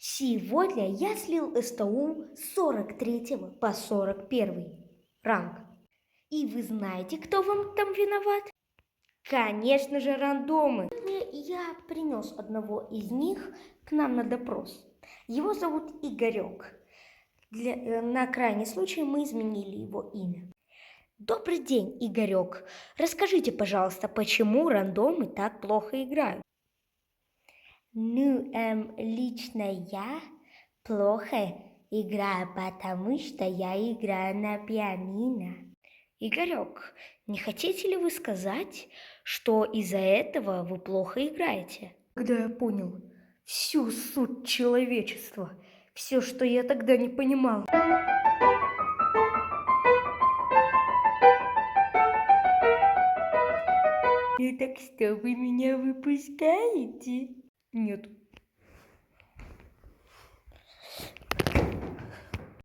Сегодня я слил СТУ с 43 по 41 ранг. И вы знаете, кто вам там виноват? Конечно же, рандомы. Сегодня я принес одного из них к нам на допрос. Его зовут Игорек. На крайний случай мы изменили его имя. Добрый день, Игорек. Расскажите, пожалуйста, почему рандомы так плохо играют? Лично я плохо играю, потому что я играю на пианино. Игорек, не хотите ли вы сказать, что из-за этого вы плохо играете? Когда я понял всю суть человечества, все, что я тогда не понимал. И так что, вы меня выпускаете? Нет.